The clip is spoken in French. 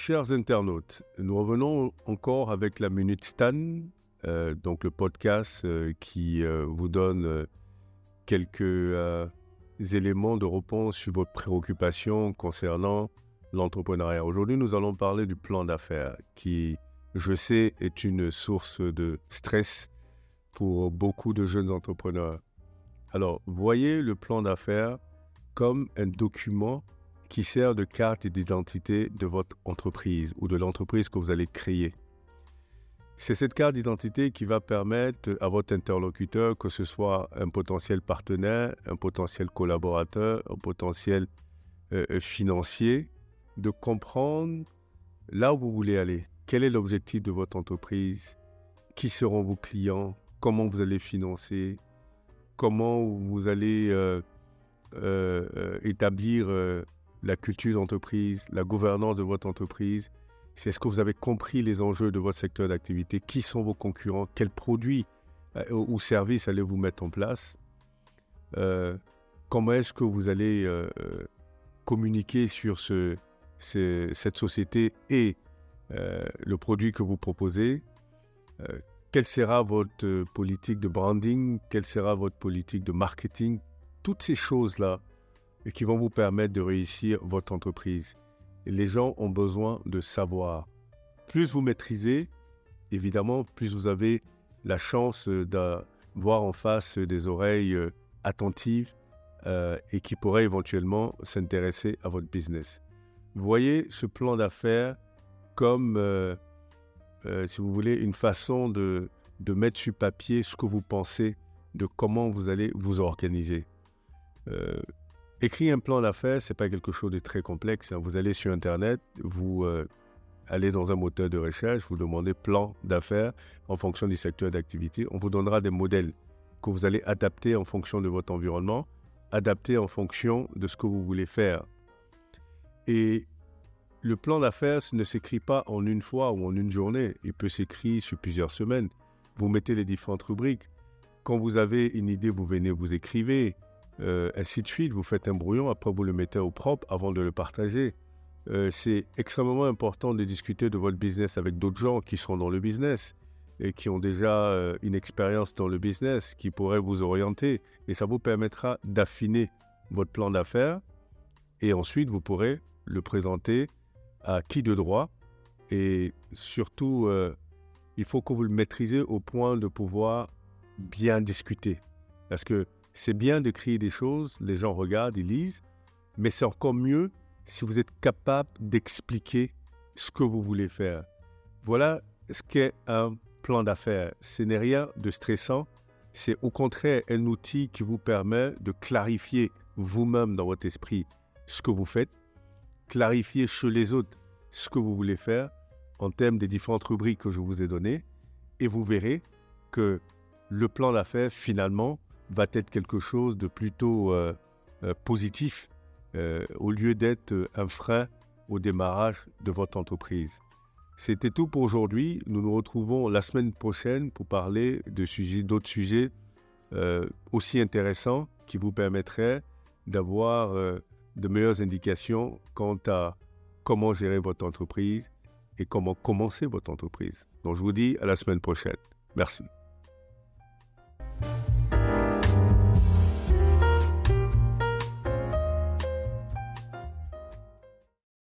Chers internautes, nous revenons encore avec la Minute Stan, donc le podcast qui vous donne quelques éléments de réponse sur votre préoccupation concernant l'entrepreneuriat. Aujourd'hui, nous allons parler du plan d'affaires qui, je sais, est une source de stress pour beaucoup de jeunes entrepreneurs. Alors, voyez le plan d'affaires comme un document qui sert de carte d'identité de votre entreprise ou de l'entreprise que vous allez créer. C'est cette carte d'identité qui va permettre à votre interlocuteur, que ce soit un potentiel partenaire, un potentiel collaborateur, un potentiel financier, de comprendre là où vous voulez aller. Quel est l'objectif de votre entreprise? Qui seront vos clients? Comment vous allez financer? Comment vous allez établir la culture d'entreprise, la gouvernance de votre entreprise? C'est ce que vous avez compris les enjeux de votre secteur d'activité? Qui sont vos concurrents? Quels produits ou services allez-vous mettre en place? Comment est-ce que vous allez communiquer sur cette société et le produit que vous proposez? Quelle sera votre politique de branding? Quelle sera votre politique de marketing? Toutes ces choses-là qui vont vous permettre de réussir votre entreprise. Et les gens ont besoin de savoir. Plus vous maîtrisez, évidemment, plus vous avez la chance d'avoir en face des oreilles attentives et qui pourraient éventuellement s'intéresser à votre business. Voyez ce plan d'affaires comme, si vous voulez, une façon de mettre sur papier ce que vous pensez de comment vous allez vous organiser. Écrire un plan d'affaires, ce n'est pas quelque chose de très complexe. Vous allez sur Internet, vous allez dans un moteur de recherche, vous demandez plan d'affaires en fonction du secteur d'activité. On vous donnera des modèles que vous allez adapter en fonction de votre environnement, adapter en fonction de ce que vous voulez faire. Et le plan d'affaires ne s'écrit pas en une fois ou en une journée. Il peut s'écrire sur plusieurs semaines. Vous mettez les différentes rubriques. Quand vous avez une idée, vous venez, vous écrivez. Ainsi de suite, vous faites un brouillon, après vous le mettez au propre avant de le partager. C'est extrêmement important de discuter de votre business avec d'autres gens qui sont dans le business et qui ont déjà une expérience dans le business, qui pourraient vous orienter. Et ça vous permettra d'affiner votre plan d'affaires et ensuite vous pourrez le présenter à qui de droit. Et surtout, il faut que vous le maîtrisez au point de pouvoir bien discuter. Parce que c'est bien d'écrire des choses, les gens regardent, ils lisent, mais c'est encore mieux si vous êtes capable d'expliquer ce que vous voulez faire. Voilà ce qu'est un plan d'affaires. Ce n'est rien de stressant, c'est au contraire un outil qui vous permet de clarifier vous-même dans votre esprit ce que vous faites, clarifier chez les autres ce que vous voulez faire en termes des différentes rubriques que je vous ai données, et vous verrez que le plan d'affaires, finalement, va être quelque chose de plutôt positif au lieu d'être un frein au démarrage de votre entreprise. C'était tout pour aujourd'hui. Nous nous retrouvons la semaine prochaine pour parler d'autres sujets aussi intéressants qui vous permettraient d'avoir de meilleures indications quant à comment gérer votre entreprise et comment commencer votre entreprise. Donc je vous dis à la semaine prochaine. Merci.